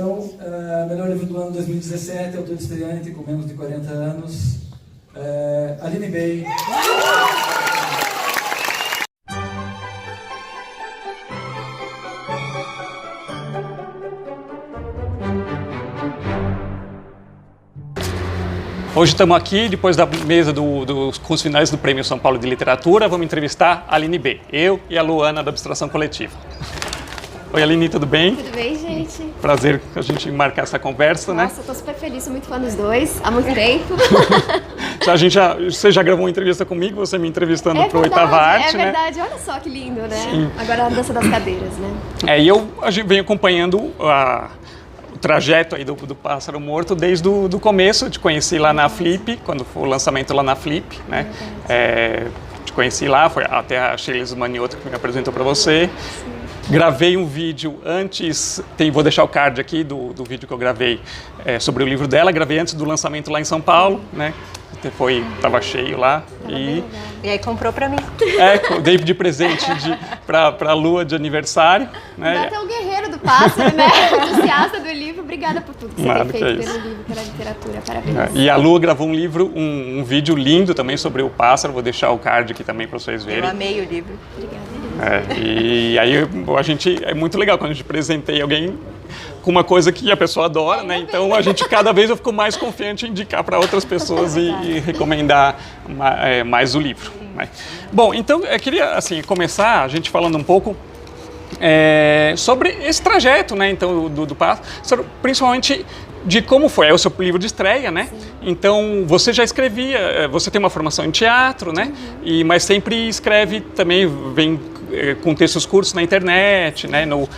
Então, melhor livro do ano 2017, autor estreante com menos de 40 anos, Aline Bay. Hoje estamos aqui, depois da mesa dos cursos finais do Prêmio São Paulo de Literatura, vamos entrevistar a Aline B. Eu e a Luana da Abstração Coletiva. Oi, Aline, tudo bem? Tudo bem, gente? Prazer a gente marcar essa conversa, né? Nossa, eu tô super feliz, sou muito fã dos dois, há muito tempo. Você já gravou uma entrevista comigo, você me entrevistando para o Oitava Arte, né? É verdade, olha só que lindo, né? Sim. Agora a dança das cadeiras, né? E a gente vem acompanhando o trajeto aí do Pássaro Morto desde o começo. Eu te conheci lá na Flip, quando foi o lançamento lá na Flip, né? Te conheci lá, foi até a Sheila Manioto que me apresentou para você. Sim. Gravei um vídeo antes, vou deixar o card aqui do vídeo que eu gravei sobre o livro dela, gravei antes do lançamento lá em São Paulo, né? Tava cheio lá. E aí comprou pra mim. Eu dei de presente pra Lua de aniversário. Né? Dá até o guerreiro do pássaro, né? Entusiasta do livro. Obrigada por tudo que você tem feito pelo livro, pela literatura. Parabéns. E a Lua gravou um livro, um vídeo lindo também sobre o pássaro. Vou deixar o card aqui também pra vocês verem. Eu amei o livro. Obrigada. E aí é muito legal quando a gente presenteia alguém com uma coisa que a pessoa adora, né? Então cada vez eu fico mais confiante em indicar para outras pessoas e recomendar mais o livro. Né? Bom, então eu queria assim começar a gente falando um pouco sobre esse trajeto, né? Então do pássaro, principalmente de como foi. É o seu livro de estreia, né? Sim. Então, você já escrevia, você tem uma formação em teatro, né? Mas sempre escreve também, vem com textos curtos na internet, né? No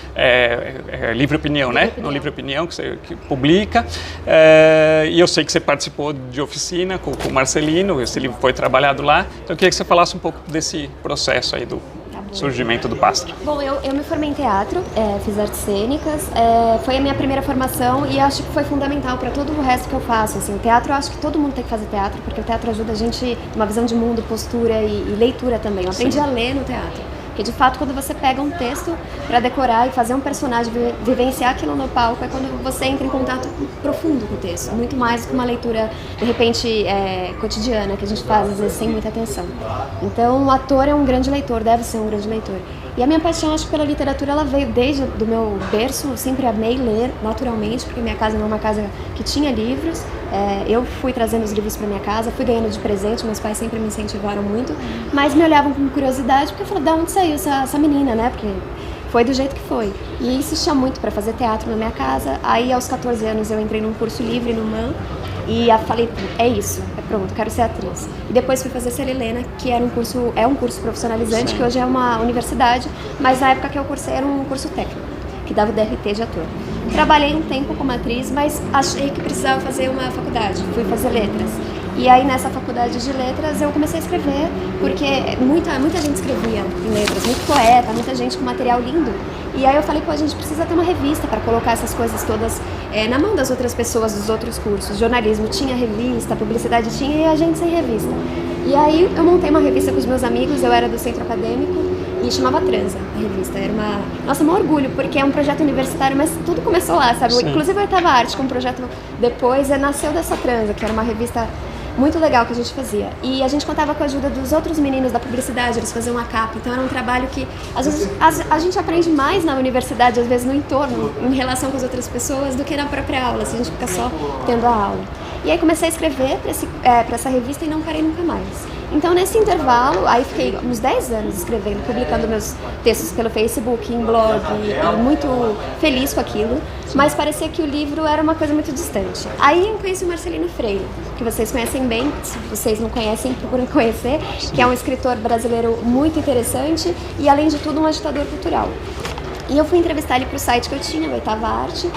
Livre Opinião, né? No Livre Opinião, que você publica. E eu sei que você participou de oficina com o Marcelino, esse livro foi trabalhado lá. Então, eu queria que você falasse um pouco desse processo aí do surgimento do pássaro. Bom, eu me formei em teatro, fiz artes cênicas, foi a minha primeira formação e acho que foi fundamental para todo o resto que eu faço. Assim, o teatro, eu acho que todo mundo tem que fazer teatro, porque o teatro ajuda a gente uma visão de mundo, postura e leitura também. Eu aprendi a ler no teatro. Porque, de fato, quando você pega um texto para decorar e fazer um personagem vivenciar aquilo no palco, é quando você entra em contato profundo com o texto. Muito mais do que uma leitura, de repente, cotidiana, que a gente faz, às vezes, sem muita atenção. Então, o ator é um grande leitor, deve ser um grande leitor. E a minha paixão, acho que pela literatura, ela veio desde do meu berço. Eu sempre amei ler, naturalmente, porque minha casa não é uma casa que tinha livros. Eu fui trazendo os livros para minha casa, fui ganhando de presente, meus pais sempre me incentivaram muito, mas me olhavam com curiosidade, porque eu falei, de onde saiu essa menina, né? Porque foi do jeito que foi. E insistia muito para fazer teatro na minha casa. Aí, aos 14 anos, eu entrei num curso livre no MAN e falei, é isso, pronto, quero ser atriz. E depois fui fazer Ser Helena, que era um curso profissionalizante, que hoje é uma universidade, mas na época que eu cursei era um curso técnico, que dava o DRT de ator. Trabalhei um tempo como atriz, mas achei que precisava fazer uma faculdade, fui fazer letras. E aí, nessa faculdade de letras, eu comecei a escrever, porque muita gente escrevia em letras, muito poeta, muita gente com material lindo. E aí eu falei, a gente precisa ter uma revista para colocar essas coisas todas na mão das outras pessoas dos outros cursos. Jornalismo tinha revista, publicidade tinha, e a gente sem revista. E aí eu montei uma revista com os meus amigos, eu era do centro acadêmico, e chamava Transa, a revista. Era um orgulho, porque é um projeto universitário, mas tudo começou lá, sabe? Sim. Inclusive a Oitava Arte, que é um projeto depois, nasceu dessa Transa, que era uma revista muito legal que a gente fazia. E a gente contava com a ajuda dos outros meninos da publicidade, eles faziam a capa. Então era um trabalho que, às vezes, a gente aprende mais na universidade, às vezes no entorno, em relação com as outras pessoas, do que na própria aula, se a gente fica só tendo a aula. E aí comecei a escrever para essa revista e não parei nunca mais. Então, nesse intervalo, aí fiquei uns 10 anos escrevendo, publicando meus textos pelo Facebook, em blog, e muito feliz com aquilo, mas parecia que o livro era uma coisa muito distante. Aí eu conheci o Marcelino Freire, que vocês conhecem bem, se vocês não conhecem, procurem conhecer, que é um escritor brasileiro muito interessante e, além de tudo, um agitador cultural. E eu fui entrevistar ele para o site que eu tinha, o Oitava Arte,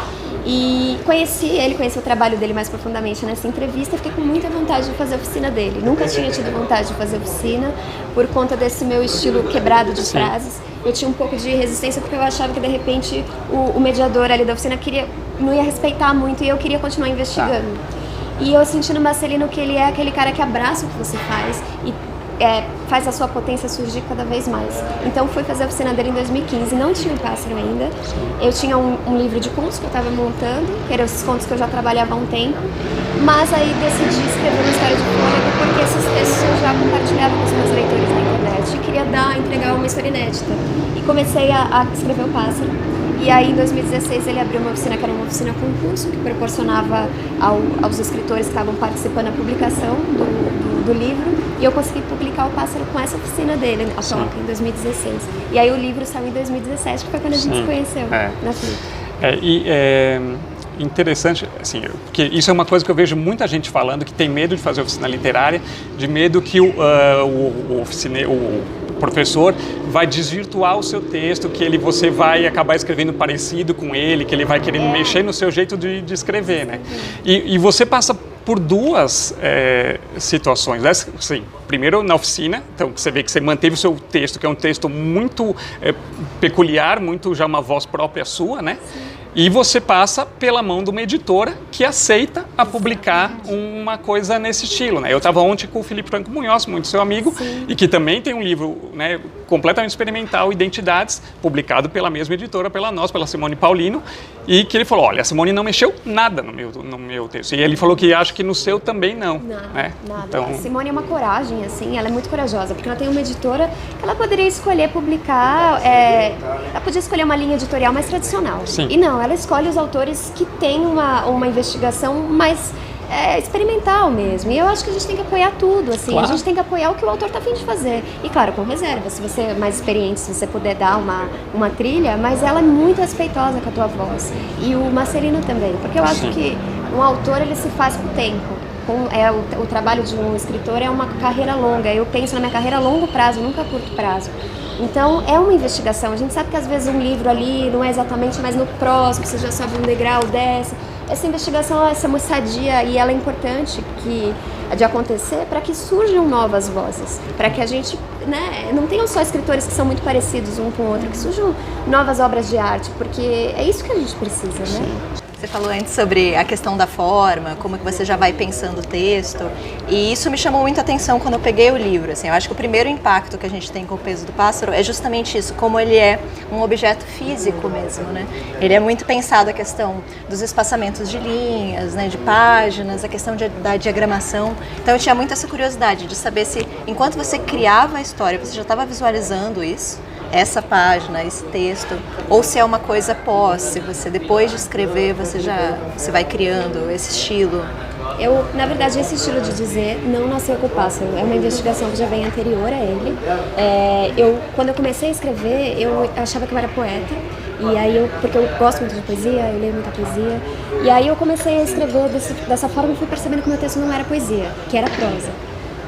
e conheci o trabalho dele mais profundamente nessa entrevista. Fiquei com muita vontade de fazer a oficina dele. Nunca tinha tido vontade de fazer oficina por conta desse meu estilo quebrado de frases. Eu tinha um pouco de resistência porque eu achava que, de repente, o mediador ali da oficina não ia respeitar muito e eu queria continuar investigando. E eu senti no Marcelino que ele é aquele cara que abraça o que você faz e faz a sua potência surgir cada vez mais. Então fui fazer a oficina dele em 2015, não tinha o pássaro ainda. Eu tinha um livro de contos que eu estava montando, que eram esses contos que eu já trabalhava há um tempo, mas aí decidi escrever uma história de fôlego porque esses textos eu já compartilhava com os meus leitores na internet e queria entregar uma história inédita. E comecei a escrever o pássaro. E aí, em 2016, ele abriu uma oficina que era uma oficina concurso, que proporcionava aos escritores que estavam participando a publicação do livro. E eu consegui publicar o pássaro com essa oficina dele, a Toca, em 2016. E aí o livro saiu em 2017, que foi quando a gente se conheceu, na Flip. Interessante, assim, porque isso é uma coisa que eu vejo muita gente falando, que tem medo de fazer oficina literária, de medo que o professor vai desvirtuar o seu texto, que você vai acabar escrevendo parecido com ele, que ele vai querendo mexer no seu jeito de escrever, né? E você passa por duas situações, né? Assim, primeiro na oficina, então você vê que você manteve o seu texto, que é um texto muito peculiar, muito já uma voz própria sua, né? Sim. E você passa pela mão de uma editora que aceita a publicar uma coisa nesse estilo, né? Eu estava ontem com o Felipe Franco Munhoz, muito seu amigo, e que também tem um livro, né, completamente experimental, Identidades, publicado pela mesma editora, pela Simone Paulino, e que ele falou, olha, a Simone não mexeu nada no meu texto. E ele falou que acha que no seu também não. Né? Nada. Então... A Simone é uma coragem, assim, ela é muito corajosa, porque ela tem uma editora que ela poderia escolher publicar, ela podia escolher uma linha editorial mais tradicional. Sim. E não, ela escolhe os autores que têm uma investigação mais experimental mesmo. E eu acho que a gente tem que apoiar tudo, assim. Claro. A gente tem que apoiar o que o autor está a fim de fazer. E claro, com reserva. Se você é mais experiente, se você puder dar uma trilha, mas ela é muito respeitosa com a tua voz. E o Marcelino também. Porque eu acho que um autor, ele se faz com o tempo. O trabalho de um escritor é uma carreira longa. Eu penso na minha carreira a longo prazo, nunca a curto prazo. Então, é uma investigação. A gente sabe que às vezes um livro ali não é exatamente, mas no próximo você já sobe um degrau, desce. Essa investigação, essa muito sadia e ela é importante de acontecer para que surjam novas vozes. Para que a gente, né, não tenham só escritores que são muito parecidos um com o outro, que surjam novas obras de arte, porque é isso que a gente precisa, né? Você falou antes sobre a questão da forma, como que você já vai pensando o texto, e isso me chamou muito a atenção quando eu peguei o livro. Assim, eu acho que o primeiro impacto que a gente tem com o Peso do Pássaro é justamente isso, como ele é um objeto físico mesmo, né? Ele é muito pensado a questão dos espaçamentos de linhas, né, de páginas, a questão da diagramação. Então eu tinha muito essa curiosidade de saber se, enquanto você criava a história, você já estava visualizando isso, essa página, esse texto, ou se é uma coisa pós, se você depois de escrever você vai criando esse estilo. Na verdade, esse estilo de dizer não nasceu com o pássaro, é uma investigação que já vem anterior a ele. Quando eu comecei a escrever, eu achava que eu era poeta, e aí porque eu gosto muito de poesia, eu leio muita poesia, e aí eu comecei a escrever dessa forma e fui percebendo que o meu texto não era poesia, que era prosa.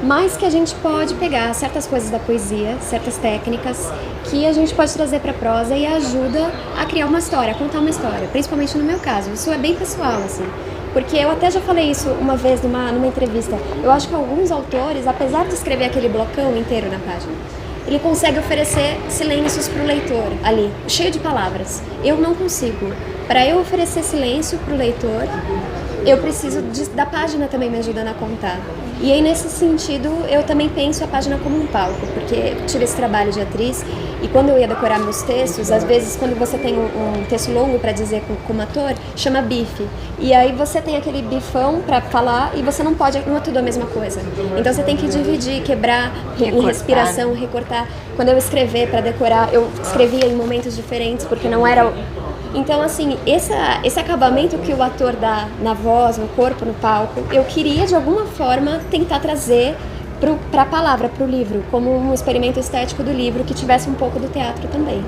Mas que a gente pode pegar certas coisas da poesia, certas técnicas, que a gente pode trazer para a prosa e ajuda a criar uma história, a contar uma história, principalmente no meu caso. Isso é bem pessoal, assim. Porque eu até já falei isso uma vez numa entrevista. Eu acho que alguns autores, apesar de escrever aquele blocão inteiro na página, ele consegue oferecer silêncios para o leitor ali, cheio de palavras. Eu não consigo. Para eu oferecer silêncio para o leitor, eu preciso da página também me ajudando a contar. E aí, nesse sentido, eu também penso a página como um palco, porque eu tive esse trabalho de atriz e quando eu ia decorar meus textos, às vezes quando você tem um texto longo para dizer como ator, chama bife. E aí você tem aquele bifão para falar e você não é tudo a mesma coisa. Então você tem que dividir, quebrar em respiração, recortar. Quando eu escrever para decorar, eu escrevia em momentos diferentes, porque não era... Então, assim, esse acabamento que o ator dá na voz, no corpo, no palco, eu queria, de alguma forma, tentar trazer para a palavra, para o livro, como um experimento estético do livro que tivesse um pouco do teatro também.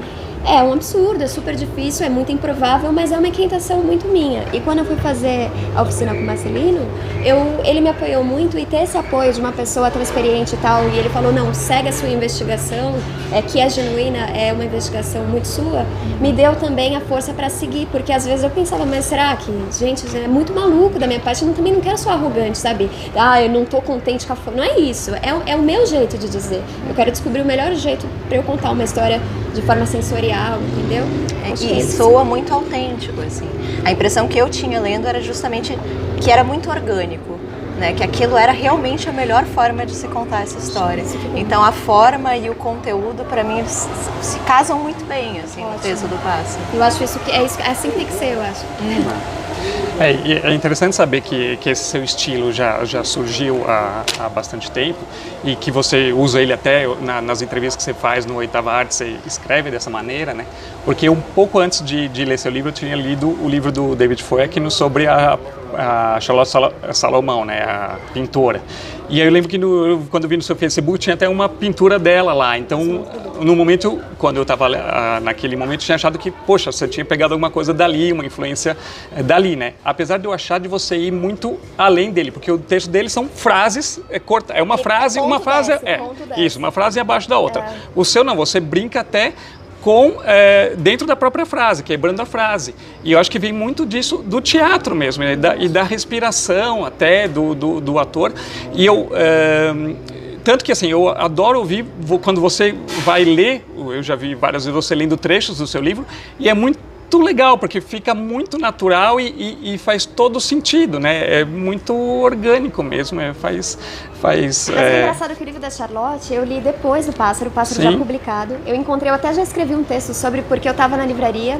É um absurdo, é super difícil, é muito improvável, mas é uma inquietação muito minha. E quando eu fui fazer a oficina com o Marcelino, ele me apoiou muito, e ter esse apoio de uma pessoa tão experiente e tal, e ele falou, não, segue a sua investigação, que é genuína, é uma investigação muito sua, me deu também a força para seguir, porque às vezes eu pensava, mas será que, gente, é muito maluco da minha parte, eu também não quero ser arrogante, sabe? Eu não tô contente com a forma, não é isso, é o meu jeito de dizer. Eu quero descobrir o melhor jeito para eu contar uma história de forma sensorial, entendeu? E soa muito autêntico, assim. A impressão que eu tinha lendo era justamente que era muito orgânico. né? Que aquilo era realmente a melhor forma de se contar essa história. Então a forma e o conteúdo, para mim, eles se casam muito bem, assim, no texto do Pássaro. Eu acho isso que é assim que tem que ser, eu acho. É interessante saber que esse seu estilo já surgiu há bastante tempo e que você usa ele até nas entrevistas que você faz no Oitava Arte, você escreve dessa maneira, né? Porque um pouco antes de ler seu livro, eu tinha lido o livro do David Foekino sobre a Charlotte Salomão, né? A pintora. E aí eu lembro que quando eu vi no seu Facebook tinha até uma pintura dela lá. Então, no momento, quando eu estava naquele momento, eu tinha achado que, poxa, você tinha pegado alguma coisa dali, uma influência dali, né? Apesar de eu achar de você ir muito além dele, porque o texto dele são frases curtas. É uma frase, uma frase isso, uma frase abaixo da outra. O seu não, você brinca até dentro da própria frase, quebrando a frase. E eu acho que vem muito disso do teatro mesmo, né? e da respiração até do ator. E tanto que assim, eu adoro ouvir quando você vai ler, eu já vi várias vezes você lendo trechos do seu livro, e é muito legal, porque fica muito natural e faz todo sentido, né? É muito orgânico mesmo, Mas é engraçado que o livro da Charlotte eu li depois do Pássaro, o Pássaro já publicado. Eu até já escrevi um texto sobre, porque eu estava na livraria,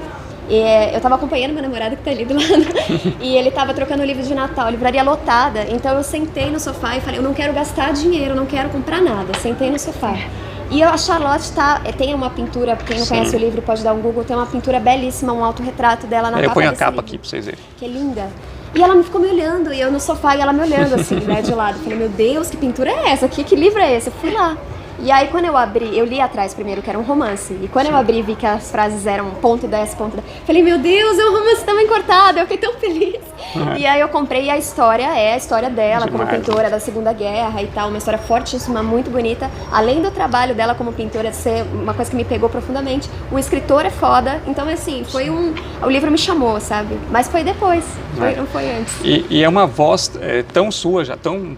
e eu estava acompanhando meu namorado que está ali do lado, e ele estava trocando o livro de Natal, livraria lotada, então eu sentei no sofá e falei, eu não quero gastar dinheiro, eu não quero comprar nada, sentei no sofá. E a Charlotte tem uma pintura, quem não conhece o livro pode dar um Google, tem uma pintura belíssima, um autorretrato dela na capa. Eu ponho a capa livro, aqui pra vocês verem. que é linda. E ela ficou me olhando, e eu no sofá, e ela me olhando assim, né, de lado. Falei, meu Deus, que pintura é essa? Que livro é esse? Eu fui lá. E aí quando eu abri, eu li atrás primeiro, que era um romance. E quando eu abri e vi que as frases eram ponto 10, ponto 10. Falei, meu Deus, é um romance também cortado. Eu fiquei tão feliz. E aí eu comprei, e a história é a história dela como pintora da Segunda Guerra e tal. Uma história fortíssima, muito bonita. Além do trabalho dela como pintora ser uma coisa que me pegou profundamente, o escritor é foda. Então, assim, o livro me chamou, sabe? Mas foi depois, não foi antes. E é uma voz tão sua, já tão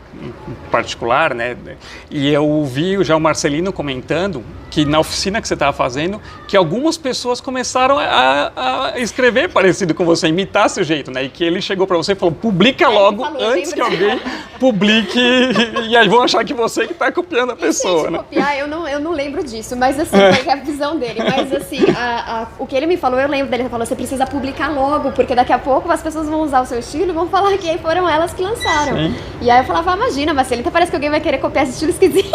particular, né? E eu vi já o Marcelino comentando que na oficina que você estava fazendo, que algumas pessoas começaram a escrever parecido com você, imitar seu jeito, né? E que ele chegou para você e falou, publica logo antes que alguém publique e aí vão achar que você que está copiando a pessoa, né? Copiar, eu não lembro disso, mas assim, foi a visão dele. Mas assim, o que ele me falou, eu lembro dele, ele falou, você precisa publicar logo, porque daqui a pouco as pessoas vão usar o seu estilo e vão falar que foram elas que lançaram. Sim. E aí eu falava, imagina, Marcelita, parece que alguém vai querer copiar esse estilo esquisito.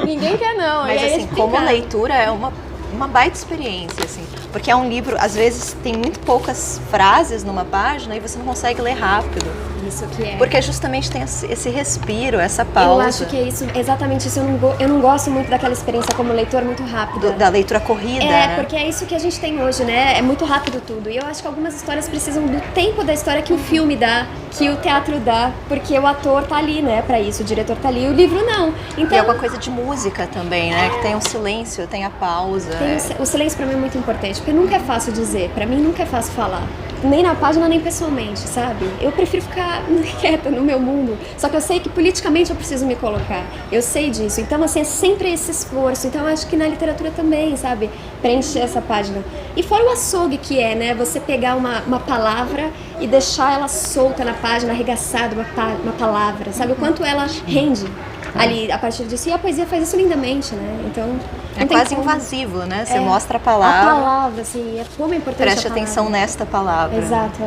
Ninguém quer não. Mas assim, como leitura é uma baita experiência, assim, porque é um livro, às vezes tem muito poucas frases numa página e você não consegue ler rápido. Isso que é. Porque justamente tem esse respiro, essa pausa. Eu acho que é isso, exatamente isso. Eu não gosto muito daquela experiência como leitor muito rápida. Da leitura corrida, né? Porque é isso que a gente tem hoje, né? É muito rápido tudo. E eu acho que algumas histórias precisam do tempo da história que o filme dá, que o teatro dá, porque o ator tá ali, né, pra isso, o diretor tá ali, o livro não. Então, e é uma coisa de música também, né? Que tem um silêncio, tem a pausa. O silêncio pra mim é muito importante, porque nunca é fácil dizer, pra mim nunca é fácil falar. Nem na página, nem pessoalmente, sabe? Eu prefiro ficar quieta no meu mundo. Só que eu sei que politicamente eu preciso me colocar. Eu sei disso. Então, assim, é sempre esse esforço. Então, eu acho que na literatura também, sabe? Preencher essa página. E fora o açougue que é, né? Você pegar uma palavra e deixar ela solta na página, arregaçada, uma palavra. Sabe? O quanto ela rende ali a partir disso. E a poesia faz isso lindamente, né? Então... É quase invasivo, né? Você mostra a palavra. A palavra, assim, é como é importante. Preste atenção nesta palavra. Exato,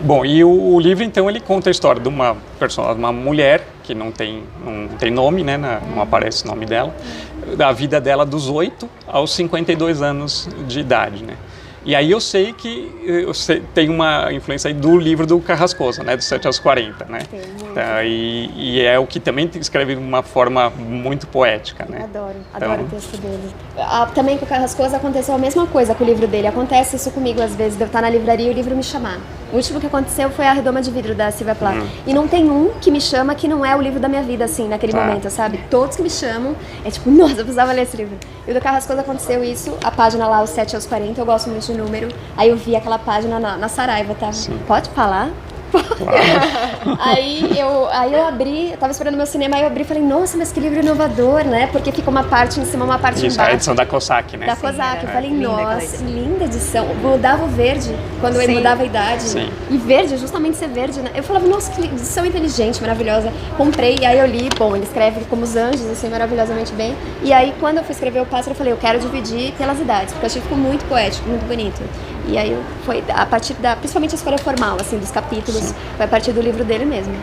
bom, e o livro, então, ele conta a história de uma personagem, uma mulher, que não tem nome, né? Não aparece o nome dela, da vida dela dos 8 aos 52 anos de idade, né? E aí eu sei que tem uma influência aí do livro do Carrascosa, né? Dos 7 aos 40, né? E é o que também escreve de uma forma muito poética, né? Adoro o texto dele. Também com o Carrascosa aconteceu a mesma coisa com o livro dele. Acontece isso comigo às vezes, de eu estar na livraria e o livro me chamar. O último que aconteceu foi A Redoma de Vidro, da Silvia Plath. E não tem um que me chama que não é o livro da minha vida, assim, naquele momento, sabe? Todos que me chamam, é tipo, nossa, eu precisava ler esse livro. E o do Carrascosa aconteceu isso, a página lá, os 7 aos 40, eu gosto muito de número. Aí eu vi aquela página na Saraiva, tá? Sim. Pode falar? Aí eu abri, eu tava esperando o meu cinema, aí eu abri e falei, nossa, mas que livro inovador, né? Porque fica uma parte em cima, uma parte Isso, embaixo. a edição da Cossack, né? Da Cossack. Eu falei, Linda nossa, linda edição. Mudava o verde, quando ele mudava a idade. Sim. E verde, justamente ser verde, né? Eu falava, nossa, que edição inteligente, maravilhosa. Comprei, e aí eu li, bom, ele escreve como os anjos, assim, maravilhosamente bem. E aí, quando eu fui escrever o Pássaro, eu falei, eu quero dividir pelas idades, porque eu achei que ficou muito poético, muito bonito. E aí foi a partir principalmente a escolha formal, assim, dos capítulos, foi a partir do livro dele mesmo.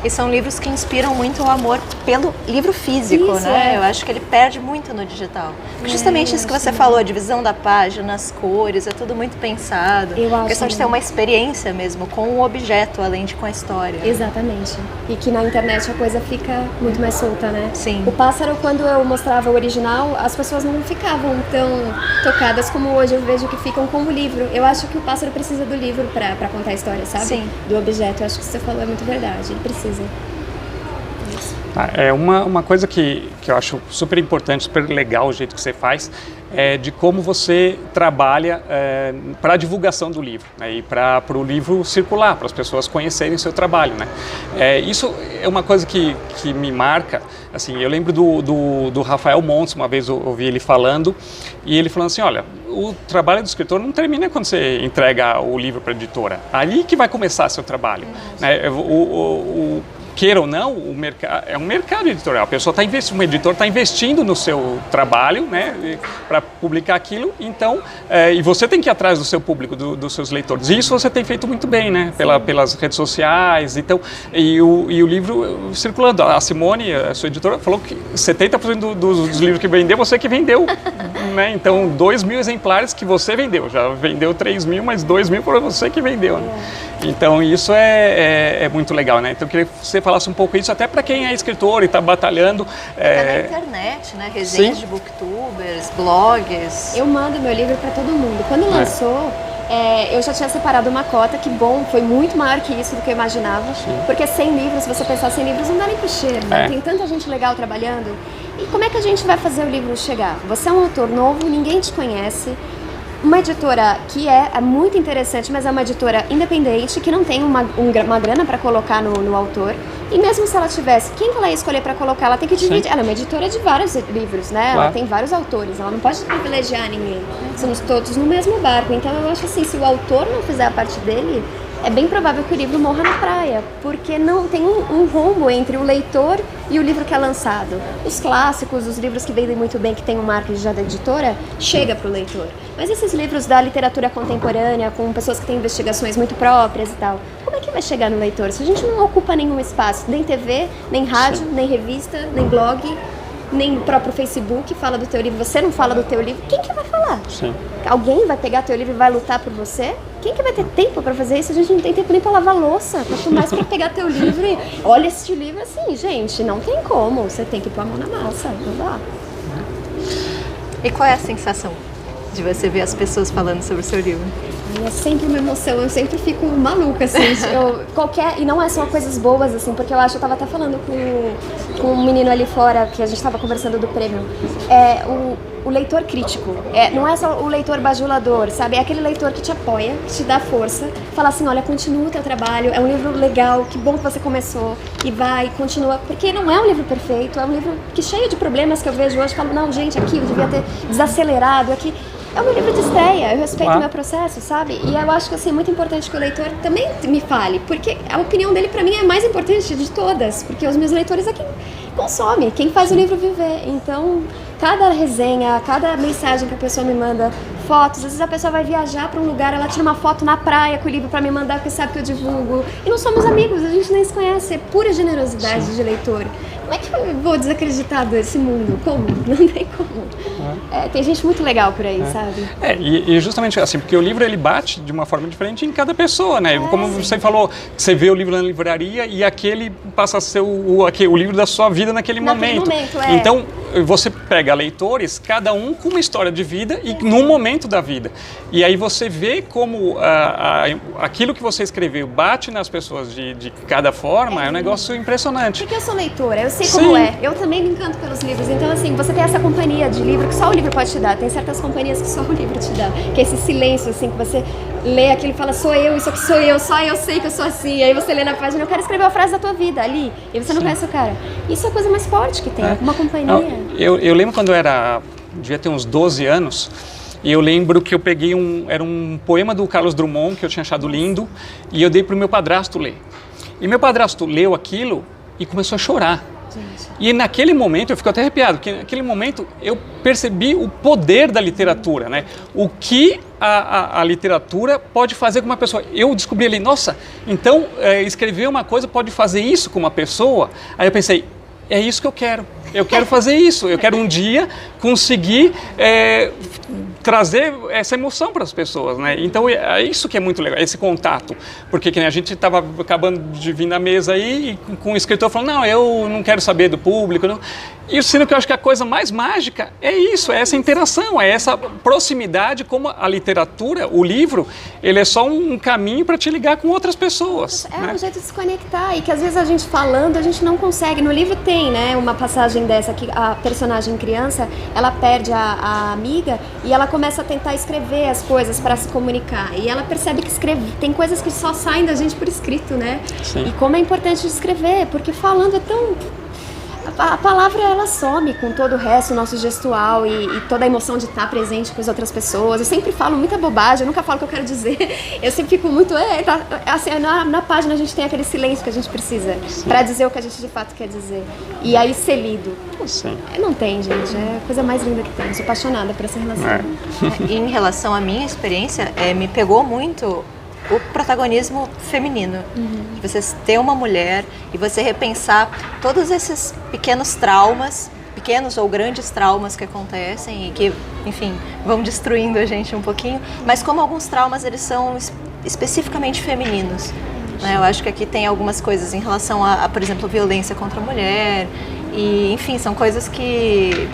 E são livros que inspiram muito o amor pelo livro físico, Isso, né? é. Eu acho que ele perde muito no digital. Justamente isso que você falou, a divisão da página, as cores, é tudo muito pensado. Eu acho a questão de ter uma experiência mesmo com o objeto, além de com a história. Exatamente. E que na internet a coisa fica muito mais solta, né? Sim. O Pássaro, quando eu mostrava o original, as pessoas não ficavam tão tocadas como hoje eu vejo que ficam com o livro. Eu acho que o Pássaro precisa do livro pra contar a história, sabe? Sim. Do objeto. Eu acho que você falou é muito verdade. Ele precisa. É uma coisa que eu acho super importante, super legal o jeito que você faz, é de como você trabalha para a divulgação do livro, né, e para o livro circular, para as pessoas conhecerem o seu trabalho, né. Isso é uma coisa que me marca. Assim, eu lembro do Rafael Montes, uma vez eu ouvi ele falando, e ele falando assim, olha, o trabalho do escritor não termina quando você entrega o livro para a editora, ali que vai começar seu trabalho, né. Queira ou não, é um mercado editorial. A pessoa um editor está investindo no seu trabalho, né, para publicar aquilo. Então, e você tem que ir atrás do seu público, dos seus leitores. E isso você tem feito muito bem, né, pelas redes sociais. Então, e o livro circulando. A Simone, a sua editora, falou que 70% dos livros que vendeu, você que vendeu, né? Então, 2.000 exemplares que você vendeu. Já vendeu 3.000, mas 2.000 foi você que vendeu, né? Então, isso é muito legal, né? Então, eu queria que você falasse um pouco isso, até para quem é escritor e está batalhando. Tá na internet, né? Resenhas de booktubers, blogs. Eu mando meu livro para todo mundo. Quando lançou, eu já tinha separado uma cota, que bom, foi muito maior que isso do que eu imaginava. Sim. Porque 100 livros, se você pensar 100 livros, não dá nem pro cheiro, né? Tem tanta gente legal trabalhando. E como é que a gente vai fazer o livro chegar? Você é um autor novo, ninguém te conhece. Uma editora que é muito interessante, mas é uma editora independente, que não tem uma grana para colocar no autor. E mesmo se ela tivesse, quem que ela ia escolher para colocar? Ela tem que dividir. Sim. Ela é uma editora de vários livros, né? Claro. Ela tem vários autores, ela não pode privilegiar ninguém. Somos todos no mesmo barco. Então eu acho assim, se o autor não fizer a parte dele, é bem provável que o livro morra na praia, porque não tem um rombo entre o leitor e o livro que é lançado. Os clássicos, os livros que vendem muito bem, que tem um marketing já da editora, chega para o leitor. Mas esses livros da literatura contemporânea, com pessoas que têm investigações muito próprias e tal, como é que vai chegar no leitor? Se a gente não ocupa nenhum espaço, nem TV, nem rádio, Sim. nem revista, nem blog, nem o próprio Facebook fala do teu livro, você não fala do teu livro, quem que vai falar? Sim. Alguém vai pegar teu livro e vai lutar por você? Quem que vai ter tempo para fazer isso? A gente não tem tempo nem para lavar louça, quanto mais para pegar teu livro e olha este livro assim, gente, não tem como, você tem que pôr a mão na massa, não dá. E qual é a sensação de você ver as pessoas falando sobre o seu livro? É sempre uma emoção, eu sempre fico maluca, assim, e não é só coisas boas, assim, porque eu tava até falando com um menino ali fora, que a gente tava conversando do prêmio, o leitor crítico, não é só o leitor bajulador, sabe, é aquele leitor que te apoia, que te dá força, fala assim, olha, continua o teu trabalho, é um livro legal, que bom que você começou, e vai, continua, porque não é um livro perfeito, é um livro que cheio de problemas que eu vejo hoje, falo, não, gente, aqui eu devia ter desacelerado, aqui. É o meu livro de estreia, eu respeito o meu processo, sabe? E eu acho que assim, é muito importante que o leitor também me fale, porque a opinião dele pra mim é a mais importante de todas, porque os meus leitores é quem consome, quem faz o livro viver. Então, cada resenha, cada mensagem que a pessoa me manda, fotos, às vezes a pessoa vai viajar pra um lugar, ela tira uma foto na praia com o livro pra me mandar, porque sabe que eu divulgo. E não somos amigos, a gente nem se conhece, é pura generosidade Sim. de leitor. Como é que eu vou desacreditar desse mundo? Como? Não tem como. Tem gente muito legal por aí, sabe? E justamente assim, porque o livro ele bate de uma forma diferente em cada pessoa, né? Como você falou, você vê o livro na livraria e aquele passa a ser o livro da sua vida naquele momento. Então, você pega leitores, cada um com uma história de vida e num momento da vida. E aí você vê como aquilo que você escreveu bate nas pessoas de cada forma, é um negócio impressionante. Porque eu sou leitora, eu sei como é. Eu também me encanto pelos livros. Então, assim, você tem essa companhia de livro que só o livro pode te dar. Tem certas companhias que só o livro te dá. Que é esse silêncio, assim, que você lê aquilo e fala, sou eu, isso aqui sou eu, só eu sei que eu sou assim. Aí você lê na página, eu quero escrever a frase da tua vida ali. E você não conhece o cara. Isso é a coisa mais forte que tem, uma companhia. Eu lembro quando devia ter uns 12 anos, e eu lembro que eu peguei era um poema do Carlos Drummond, que eu tinha achado lindo, e eu dei pro meu padrasto ler. E meu padrasto leu aquilo e começou a chorar. E naquele momento, eu fico até arrepiado, porque naquele momento eu percebi o poder da literatura, né? O que a literatura pode fazer com uma pessoa. Eu descobri ali, nossa, então escrever uma coisa pode fazer isso com uma pessoa? Aí eu pensei, é isso que eu quero. Eu quero fazer isso. Eu quero um dia conseguir trazer essa emoção para as pessoas, né? Então é isso que é muito legal, esse contato. Porque que nem a gente estava acabando de vir na mesa aí e com o escritor falando, não, eu não quero saber do público. Não. E sendo que eu acho que a coisa mais mágica é isso, é essa interação, é essa proximidade, como a literatura, o livro, ele é só um caminho para te ligar com outras pessoas. É um jeito de se conectar e que às vezes a gente falando, a gente não consegue. No livro tem, né, uma passagem dessa que a personagem criança, ela perde a amiga e ela começa a tentar escrever as coisas para se comunicar. E ela percebe que tem coisas que só saem da gente por escrito, né? Sim. E como é importante escrever, porque falando é tão... A palavra, ela some com todo o resto, o nosso gestual e toda a emoção de estar presente com as outras pessoas. Eu sempre falo muita bobagem, eu nunca falo o que eu quero dizer. Eu sempre fico muito... assim, na página a gente tem aquele silêncio que a gente precisa para dizer o que a gente de fato quer dizer. E aí ser lido. Sim. Não tem, gente. É a coisa mais linda que tem. Eu sou apaixonada por essa relação. Em relação à minha experiência, me pegou muito o protagonismo feminino. Você ter uma mulher e você repensar todos esses pequenos traumas, pequenos ou grandes traumas que acontecem e que, enfim, vão destruindo a gente um pouquinho, mas como alguns traumas eles são especificamente femininos. Né? Eu acho que aqui tem algumas coisas em relação a, por exemplo, violência contra a mulher e, enfim, são coisas que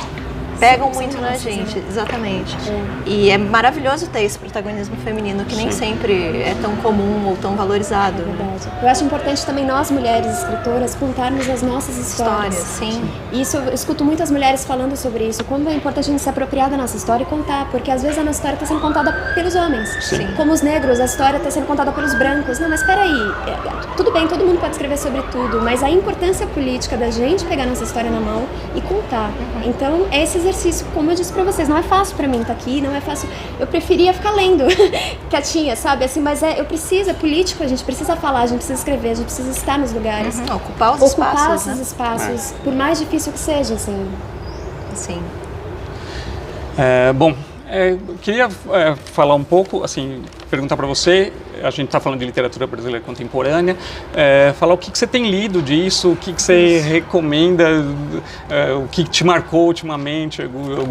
pegam muito na gente, exatamente. E é maravilhoso ter esse protagonismo feminino que nem sempre é tão comum ou tão valorizado. Verdade. Eu acho importante também nós, mulheres escritoras, contarmos as nossas histórias. Sim. E isso, eu escuto muitas mulheres falando sobre isso, como é importante a gente se apropriar da nossa história e contar, porque às vezes a nossa história está sendo contada pelos homens. Sim. Como os negros, a história está sendo contada pelos brancos. Não, mas peraí, tudo bem, todo mundo pode escrever sobre tudo, mas a importância política da gente pegar nossa história na mão e contar. Então, é esse exercício, como eu disse pra vocês, não é fácil pra mim estar aqui, não é fácil. Eu preferia ficar lendo, quietinha, sabe? Assim, mas é político, a gente precisa falar, a gente precisa escrever, a gente precisa estar nos lugares. Ocupar os espaços, esses espaços, por mais difícil que seja, assim. Sim. Bom, eu queria falar um pouco, assim, perguntar para você, a gente está falando de literatura brasileira contemporânea, falar o que você tem lido disso, o que você recomenda, o que te marcou ultimamente, algum eu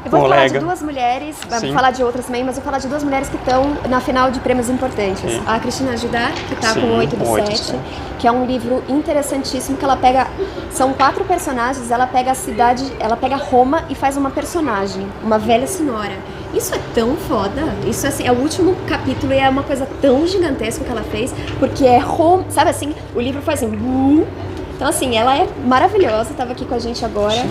vou colega. falar de duas mulheres, vou falar de outras também, mas vou falar de duas mulheres que estão na final de prêmios importantes. Sim. A Cristina Judá, que está com 8 do 8, 7, que é um livro interessantíssimo, que ela pega, são 4 personagens, ela pega a cidade, ela pega Roma e faz uma personagem, uma velha senhora. Isso é tão foda, isso assim, é o último capítulo e é uma coisa tão gigantesca que ela fez, porque é Roma, sabe assim, o livro foi assim, então assim, ela é maravilhosa, estava aqui com a gente agora.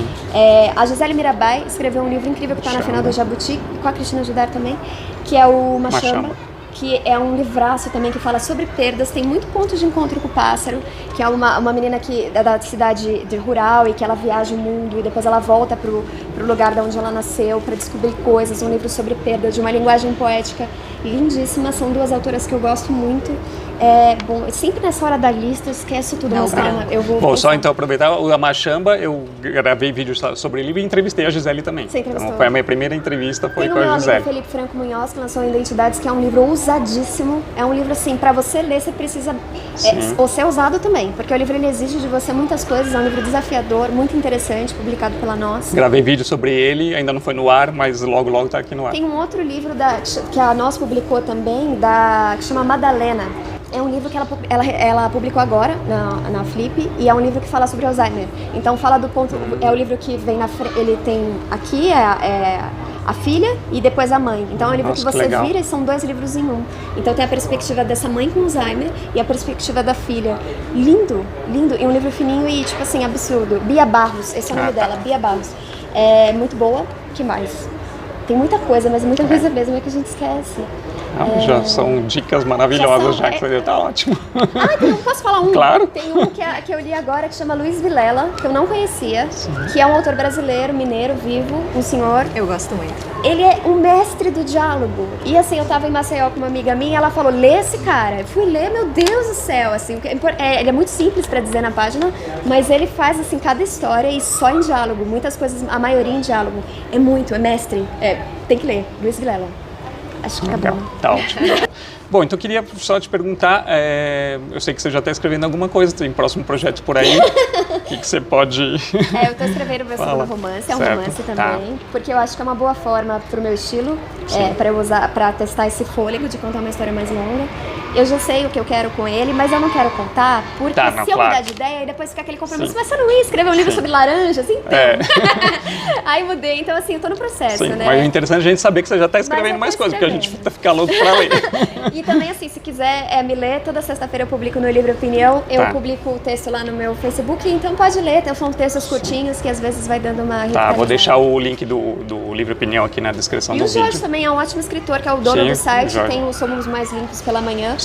A Gisele Mirabai escreveu um livro incrível que está na final do Jabuti, com a Cristina Judá também, que é o Machamba, que é um livraço também que fala sobre perdas, tem muito ponto de encontro com o pássaro, que é uma menina que é da cidade rural e que ela viaja o mundo e depois ela volta pro lugar de onde ela nasceu para descobrir coisas, um livro sobre perda, de uma linguagem poética lindíssima, são 2 autoras que eu gosto muito. Bom, sempre nessa hora da lista eu esqueço tudo, mas calma, eu vou... Bom, só então aproveitar, o Machamba, eu gravei vídeo sobre o livro e entrevistei a Gisele também. Você entrevistou? Então foi a minha primeira entrevista, foi tem com a meu Gisele. amigo Felipe Franco Munhoz, que lançou Identidades, que é um livro ousadíssimo. É um livro assim, pra você ler, você precisa ou ser ousado também, porque o livro ele exige de você muitas coisas, é um livro desafiador, muito interessante, publicado pela Nós. Gravei vídeo sobre ele, ainda não foi no ar, mas logo tá aqui no ar. Tem um outro livro que a Nós publicou também, que chama Madalena. É um livro que ela publicou agora na Flip e é um livro que fala sobre Alzheimer. Então fala do ponto, é o livro que vem na frente, ele tem aqui a filha e depois a mãe. Então é um livro que você vira e são 2 livros em um. Então tem a perspectiva dessa mãe com Alzheimer e a perspectiva da filha. Lindo, lindo. E um livro fininho e tipo assim, absurdo. Bia Barros, esse é o nome dela, Bia Barros. É muito boa. O que mais? Tem muita coisa, mas muita coisa mesmo é que a gente esquece. Já são dicas maravilhosas, já que você deu, tá ótimo. Então posso falar um? Claro. Tem um que eu li agora que chama Luiz Vilela, que eu não conhecia, que é um autor brasileiro, mineiro, vivo, um senhor. Eu gosto muito. Ele é um mestre do diálogo. E assim, eu tava em Maceió com uma amiga minha, ela falou, lê esse cara. Eu fui ler, meu Deus do céu, assim, ele é muito simples pra dizer na página, mas ele faz assim cada história e só em diálogo, muitas coisas, a maioria em diálogo. É mestre. Tem que ler, Luiz Vilela. Acho que tá bom. Tá ótimo. Bom, então eu queria só te perguntar, eu sei que você já está escrevendo alguma coisa, tem próximo projeto por aí, o que você pode... eu estou escrevendo o meu segundo romance, é um romance também, porque eu acho que é uma boa forma pro meu estilo, para eu usar, para testar esse fôlego de contar uma história mais longa. Eu já sei o que eu quero com ele, mas eu não quero contar, porque se eu mudar de ideia, aí depois fica aquele compromisso, mas você não ia escrever um livro sobre laranjas, então. Aí mudei, então assim, eu tô no processo, né? Mas o interessante é a gente saber que você já está escrevendo mais coisas, porque a gente fica louco para ler. E também, assim, se quiser me ler, toda sexta-feira eu publico no Livro Opinião, eu publico o texto lá no meu Facebook, então pode ler, são textos curtinhos que às vezes vai dando uma... Vou deixar o link do Livro Opinião aqui na descrição do vídeo. E o Jorge também é um ótimo escritor, que é o dono do site, tem o Somos Mais Limpos pela Manhã,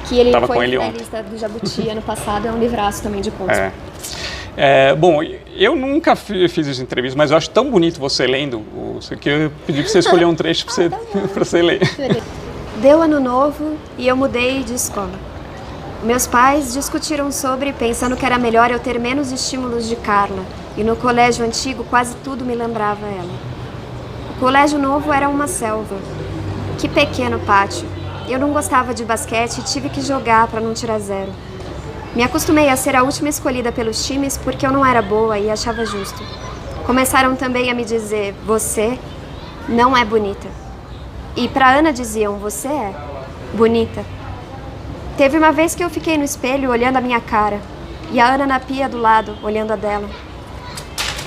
que ele foi finalista do Jabuti ano passado, é um livraço também de contos. Bom, eu nunca fiz essa entrevista, mas eu acho tão bonito você lendo, que eu pedi para você escolher um trecho para você ler. Deu ano novo e eu mudei de escola. Meus pais discutiram sobre, pensando que era melhor eu ter menos estímulos de Carla, e no colégio antigo quase tudo me lembrava ela. O colégio novo era uma selva. Que pequeno pátio. Eu não gostava de basquete e tive que jogar para não tirar 0. Me acostumei a ser a última escolhida pelos times porque eu não era boa e achava justo. Começaram também a me dizer, você não é bonita. E pra Ana diziam, você é bonita. Teve uma vez que eu fiquei no espelho olhando a minha cara e a Ana na pia do lado, olhando a dela.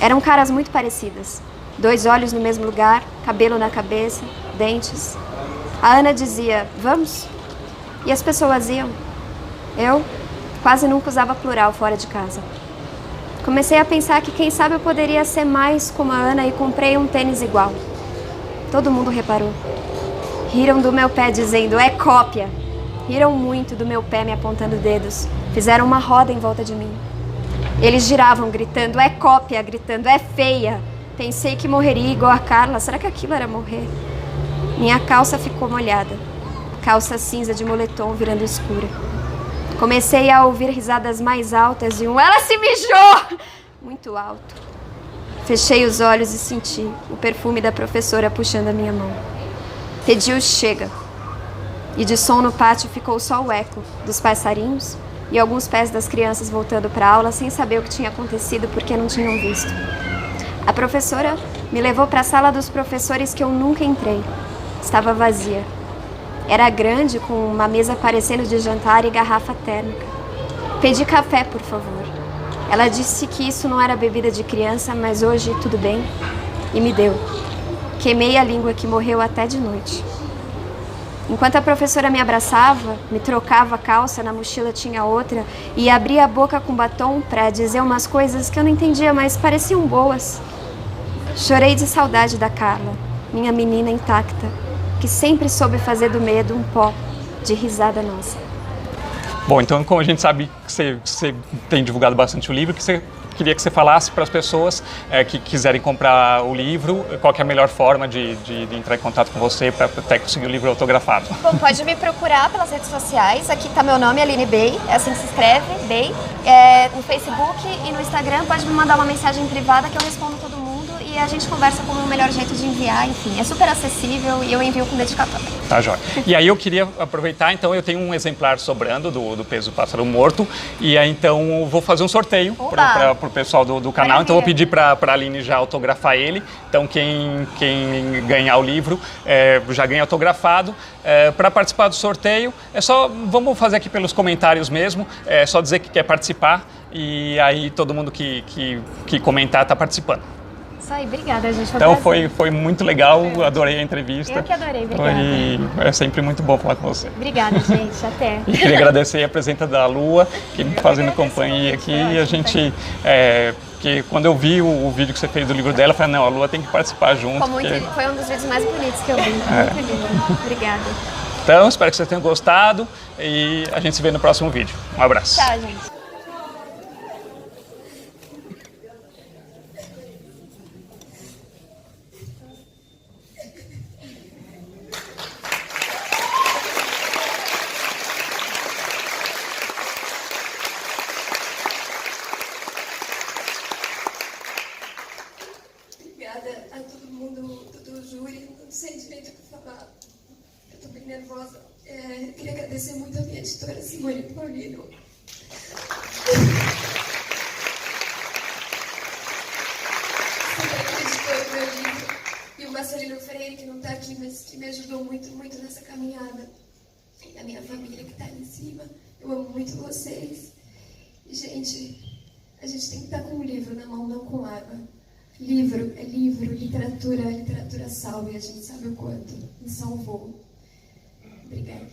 Eram caras muito parecidas. 2 olhos no mesmo lugar, cabelo na cabeça, dentes. A Ana dizia, vamos? E as pessoas iam. Eu quase nunca usava plural fora de casa. Comecei a pensar que quem sabe eu poderia ser mais como a Ana e comprei um tênis igual. Todo mundo reparou. Riram do meu pé dizendo, é cópia. Riram muito do meu pé me apontando dedos. Fizeram uma roda em volta de mim. Eles giravam gritando, é cópia, gritando, é feia. Pensei que morreria igual a Carla. Será que aquilo era morrer? Minha calça ficou molhada. Calça cinza de moletom virando escura. Comecei a ouvir risadas mais altas e ela se mijou! Muito alto. Fechei os olhos e senti o perfume da professora puxando a minha mão. Pedi o chega. E de som no pátio ficou só o eco dos passarinhos e alguns pés das crianças voltando para a aula sem saber o que tinha acontecido porque não tinham visto. A professora me levou para a sala dos professores que eu nunca entrei. Estava vazia. Era grande, com uma mesa parecendo de jantar e garrafa térmica. Pedi café, por favor. Ela disse que isso não era bebida de criança, mas hoje tudo bem. E me deu. Queimei a língua que morreu até de noite. Enquanto a professora me abraçava, me trocava a calça, na mochila tinha outra, e abria a boca com batom para dizer umas coisas que eu não entendia, mas pareciam boas. Chorei de saudade da Carla, minha menina intacta, que sempre soube fazer do medo um pó de risada nossa. Bom, então como a gente sabe que você tem divulgado bastante o livro, queria que você falasse para as pessoas que quiserem comprar o livro, qual que é a melhor forma de entrar em contato com você para até conseguir o livro autografado. Bom, pode me procurar pelas redes sociais, aqui está meu nome, Aline Bey, é assim que se escreve, Bey, no Facebook e no Instagram, pode me mandar uma mensagem privada que eu respondo todo mundo e a gente conversa como o melhor jeito de enviar, enfim, é super acessível e eu envio com dedicatória. Tá, jóia. E aí eu queria aproveitar, então eu tenho um exemplar sobrando do Peso do Pássaro Morto e aí então vou fazer um sorteio para o pessoal do canal, Maravilha. Então vou pedir para a Aline já autografar ele, então quem ganhar o livro já ganha autografado. Para participar do sorteio, vamos fazer aqui pelos comentários mesmo, é só dizer que quer participar e aí todo mundo que comentar está participando. Isso aí, obrigada, gente. Então foi muito legal, adorei a entrevista. Eu que adorei, obrigada. É sempre muito bom falar com você. Obrigada, gente, até. E queria agradecer a presença da Lua, que me fazendo companhia aqui, e a gente... que quando eu vi o vídeo que você fez do livro dela, eu falei, não, a Lua tem que participar junto. Foi um dos vídeos mais bonitos que eu vi, muito lindo. Obrigada. Então, espero que vocês tenham gostado e a gente se vê no próximo vídeo. Um abraço. Tchau, gente. Obrigada a todo mundo do júri, não sei direito o que falar, eu tô bem nervosa. Queria agradecer muito a minha editora, Simone Paulino. Sempre editor do meu livro. E o Marcelino Freire, que não está aqui, mas que me ajudou muito, muito nessa caminhada. E a minha família que está ali em cima. Eu amo muito vocês. E, gente, a gente tem que estar com um livro na mão, não com água. Livro é livro, literatura salva, e a gente sabe o quanto me salvou. Obrigada.